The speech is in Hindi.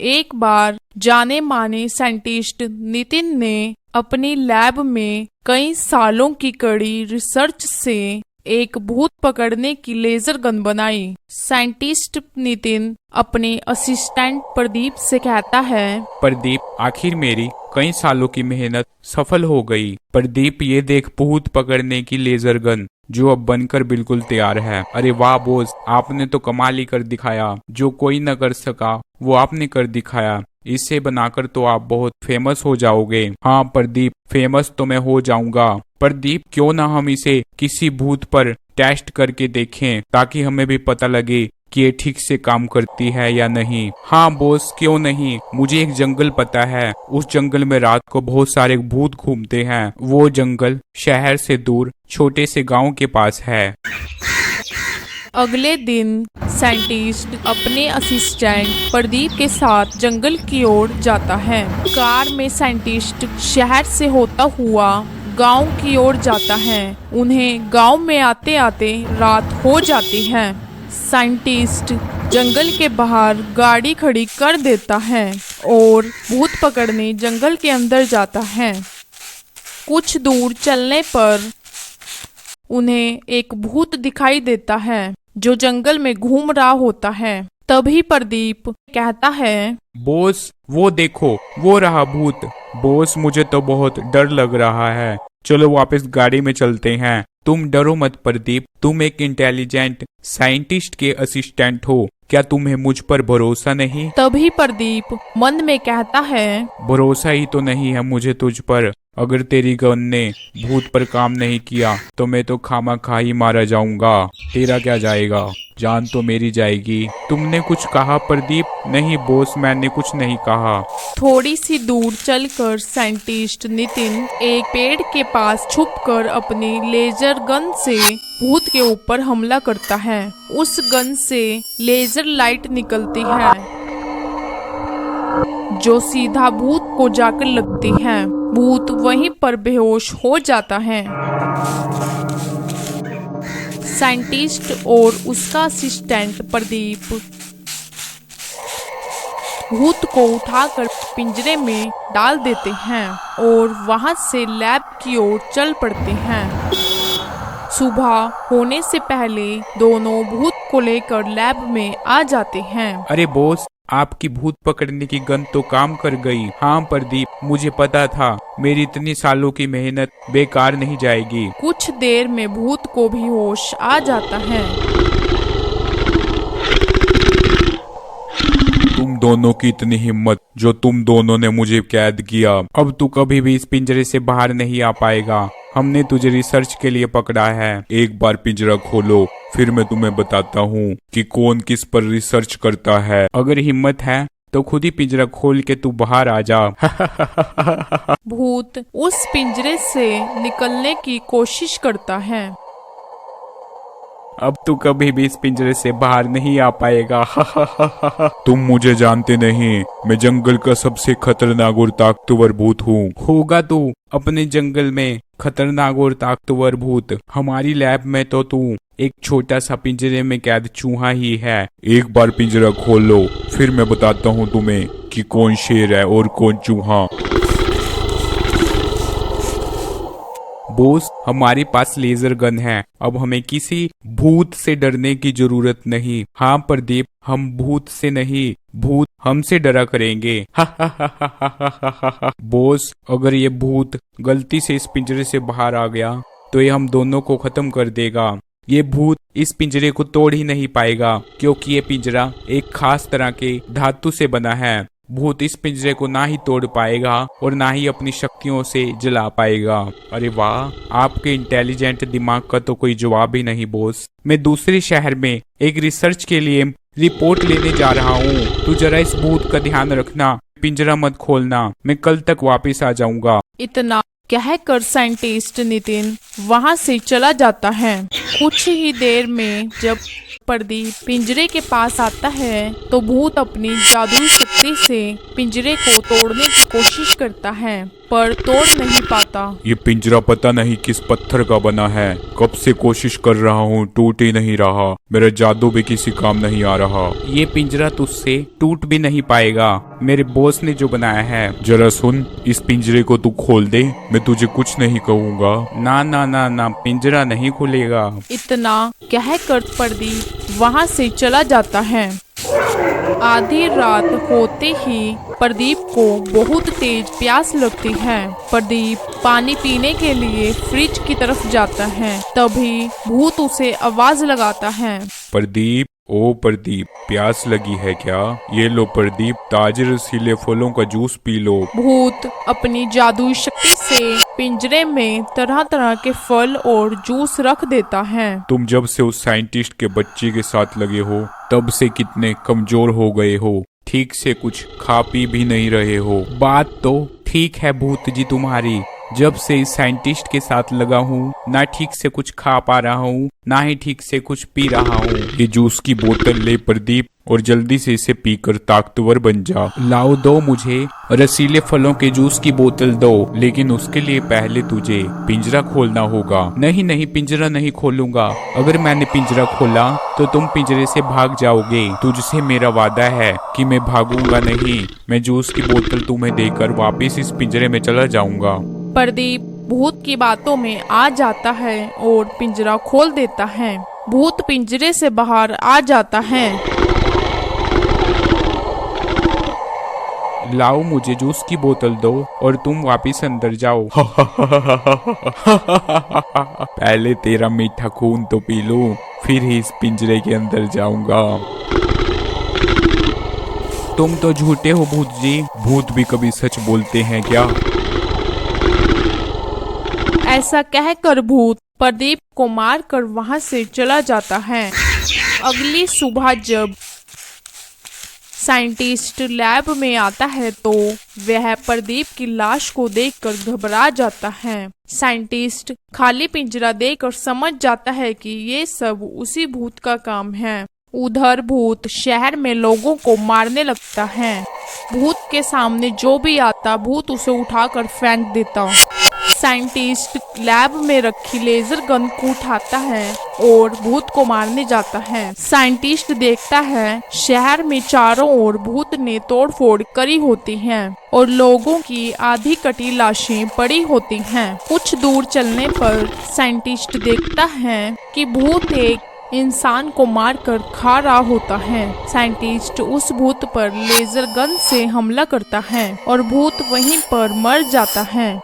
एक बार जाने माने साइंटिस्ट नितिन ने अपनी लैब में कई सालों की कड़ी रिसर्च से एक भूत पकड़ने की लेजर गन बनाई। साइंटिस्ट नितिन अपने असिस्टेंट प्रदीप से कहता है, प्रदीप, आखिर मेरी कई सालों की मेहनत सफल हो गई। प्रदीप, ये देख भूत पकड़ने की लेजर गन जो अब बनकर बिल्कुल तैयार है। अरे वाह बॉस, आपने तो कमाल ही कर दिखाया। जो कोई न कर सका वो आपने कर दिखाया। इसे बनाकर तो आप बहुत फेमस हो जाओगे। हाँ प्रदीप, फेमस तो मैं हो जाऊंगा। प्रदीप, क्यों ना हम इसे किसी भूत पर टेस्ट करके देखें ताकि हमें भी पता लगे कि ये ठीक से काम करती है या नहीं। हाँ बॉस, क्यों नहीं। मुझे एक जंगल पता है, उस जंगल में रात को बहुत सारे भूत घूमते हैं। वो जंगल शहर से दूर छोटे से गांव के पास है। अगले दिन साइंटिस्ट अपने असिस्टेंट प्रदीप के साथ जंगल की ओर जाता है। कार में साइंटिस्ट शहर से होता हुआ गांव की ओर जाता है। उन्हें गांव में आते आते रात हो जाती है। साइंटिस्ट जंगल के बाहर गाड़ी खड़ी कर देता है और भूत पकड़ने जंगल के अंदर जाता है। कुछ दूर चलने पर उन्हें एक भूत दिखाई देता है जो जंगल में घूम रहा होता है। तभी प्रदीप कहता है, बॉस वो देखो, वो रहा भूत। बॉस, मुझे तो बहुत डर लग रहा है। चलो वापस गाड़ी में चलते हैं। तुम डरो मत प्रदीप, तुम एक इंटेलिजेंट साइंटिस्ट के असिस्टेंट हो। क्या तुम्हें मुझ पर भरोसा नहीं? तभी प्रदीप मन में कहता है, भरोसा ही तो नहीं है मुझे तुझ पर। अगर तेरी गन ने भूत पर काम नहीं किया तो मैं तो खामा ही मारा जाऊंगा। तेरा क्या जाएगा, जान तो मेरी जाएगी। तुमने कुछ कहा प्रदीप? नहीं बॉस, मैंने कुछ नहीं कहा। थोड़ी सी दूर चलकर साइंटिस्ट नितिन एक पेड़ के पास छुपकर अपनी लेजर गन से भूत के ऊपर हमला करता है। उस गन से लेजर लाइट निकलती है जो सीधा भूत को जाकर लगती है। भूत वहीं पर बेहोश हो जाता है। साइंटिस्ट और उसका असिस्टेंट प्रदीप भूत को उठाकर पिंजरे में डाल देते हैं और वहां से लैब की ओर चल पड़ते हैं। सुबह होने से पहले दोनों भूत को लेकर लैब में आ जाते हैं। अरे बॉस, आपकी भूत पकड़ने की गन तो काम कर गई। हाँ प्रदीप, मुझे पता था मेरी इतनी सालों की मेहनत बेकार नहीं जाएगी। कुछ देर में भूत को भी होश आ जाता है। तुम दोनों की इतनी हिम्मत जो तुम दोनों ने मुझे कैद किया। अब तू कभी भी इस पिंजरे से बाहर नहीं आ पाएगा। हमने तुझे रिसर्च के लिए पकड़ा है। एक बार पिंजरा खोलो, फिर मैं तुम्हें बताता हूँ कि कौन किस पर रिसर्च करता है। अगर हिम्मत है तो खुद ही पिंजरा खोल के तू बाहर आ जा। भूत उस पिंजरे से निकलने की कोशिश करता है। अब तू कभी भी इस पिंजरे से बाहर नहीं आ पाएगा। तुम मुझे जानते नहीं, मैं जंगल का सबसे खतरनाक और ताकतवर भूत हूँ। होगा तू अपने जंगल में खतरनाक और ताकतवर भूत। हमारी लैब में तो तू एक छोटा सा पिंजरे में कैद चूहा ही है। एक बार पिंजरा खोल लो, फिर मैं बताता हूँ तुम्हें कि कौन शेर है और कौन चूहा। बॉस, हमारे पास लेजर गन है। अब हमें किसी भूत से डरने की जरूरत नहीं। हाँ प्रदीप, हम भूत से नहीं, भूत हमसे डरा करेंगे। बॉस, अगर ये भूत गलती से इस पिंजरे से बाहर आ गया तो ये हम दोनों को खत्म कर देगा। ये भूत इस पिंजरे को तोड़ ही नहीं पाएगा क्योंकि ये पिंजरा एक खास तरह के धातु से बना है। भूत इस पिंजरे को ना ही तोड़ पाएगा और ना ही अपनी शक्तियों से जला पाएगा। अरे वाह, आपके इंटेलिजेंट दिमाग का तो कोई जवाब ही नहीं बॉस। मैं दूसरे शहर में एक रिसर्च के लिए रिपोर्ट लेने जा रहा हूँ। तू जरा इस भूत का ध्यान रखना, पिंजरा मत खोलना। मैं कल तक वापस आ जाऊंगा। इतना कहकर साइंटिस्ट नितिन वहां से चला जाता है। कुछ ही देर में जब प्रदीप पिंजरे के पास आता है तो भूत अपनी जादुई शक्ति से पिंजरे को तोड़ने की कोशिश करता है पर तोड़ नहीं पाता। ये पिंजरा पता नहीं किस पत्थर का बना है। कब से कोशिश कर रहा हूँ, टूट ही नहीं रहा। मेरा जादू भी किसी काम नहीं आ रहा। ये पिंजरा तुझसे टूट भी नहीं पाएगा। मेरे बॉस ने जो बनाया है। जरा सुन, इस पिंजरे को तू खोल दे, मैं तुझे कुछ नहीं कहूँगा। ना ना ना ना, पिंजरा नहीं खुलेगा। इतना कहकर प्रदीप वहां से चला जाता है। आधी रात होते ही प्रदीप को बहुत तेज प्यास लगती है। प्रदीप पानी पीने के लिए फ्रिज की तरफ जाता है। तभी भूत उसे आवाज लगाता है। प्रदीप, ओ प्रदीप, प्यास लगी है क्या? ये लो प्रदीप, ताजे रसीले फलों का जूस पी लो। भूत अपनी जादुई शक्ति से पिंजरे में तरह तरह के फल और जूस रख देता है। तुम जब से उस साइंटिस्ट के बच्चे के साथ लगे हो तब से कितने कमजोर हो गए हो। ठीक से कुछ खा पी भी नहीं रहे हो। बात तो ठीक है भूत जी तुम्हारी। जब से इस साइंटिस्ट के साथ लगा हूँ, ना ठीक से कुछ खा पा रहा हूँ, ना ही ठीक से कुछ पी रहा हूँ। ये जूस की बोतल ले प्रदीप, और जल्दी से इसे पीकर ताकतवर बन जा। लाओ, दो मुझे रसीले फलों के जूस की बोतल दो, लेकिन उसके लिए पहले तुझे पिंजरा खोलना होगा। नहीं नहीं, पिंजरा नहीं खोलूंगा। अगर मैंने पिंजरा खोला तो तुम पिंजरे से भाग जाओगे। तुझसे मेरा वादा है कि मैं भागूंगा नहीं। मैं जूस की बोतल तुम्हें देकर वापिस इस पिंजरे में चला जाऊंगा। प्रदीप भूत की बातों में आ जाता है और पिंजरा खोल देता है। भूत पिंजरे से बाहर आ जाता है। लाओ, मुझे जूस की बोतल दो और तुम वापिस अंदर जाओ। पहले तेरा मीठा खून तो पी लूं, फिर ही इस पिंजरे के अंदर जाऊंगा। तुम तो झूठे हो भूत जी। भूत भी कभी सच बोलते हैं क्या? ऐसा कहकर भूत प्रदीप को मारकर वहां से चला जाता है। अगली सुबह जब साइंटिस्ट लैब में आता है तो वह प्रदीप की लाश को देखकर घबरा जाता है। साइंटिस्ट खाली पिंजरा देखकर समझ जाता है कि ये सब उसी भूत का काम है। उधर भूत शहर में लोगों को मारने लगता है। भूत के सामने जो भी आता भूत उसे उठाकर फेंक देता। साइंटिस्ट लैब में रखी लेजर गन को उठाता है और भूत को मारने जाता है। साइंटिस्ट देखता है शहर में चारों ओर भूत ने तोड़फोड़ करी होती है और लोगों की आधी कटी लाशें पड़ी होती हैं। कुछ दूर चलने पर साइंटिस्ट देखता है कि भूत एक इंसान को मारकर खा रहा होता है। साइंटिस्ट उस भूत पर लेजर गन से हमला करता है और भूत वहीं पर मर जाता है।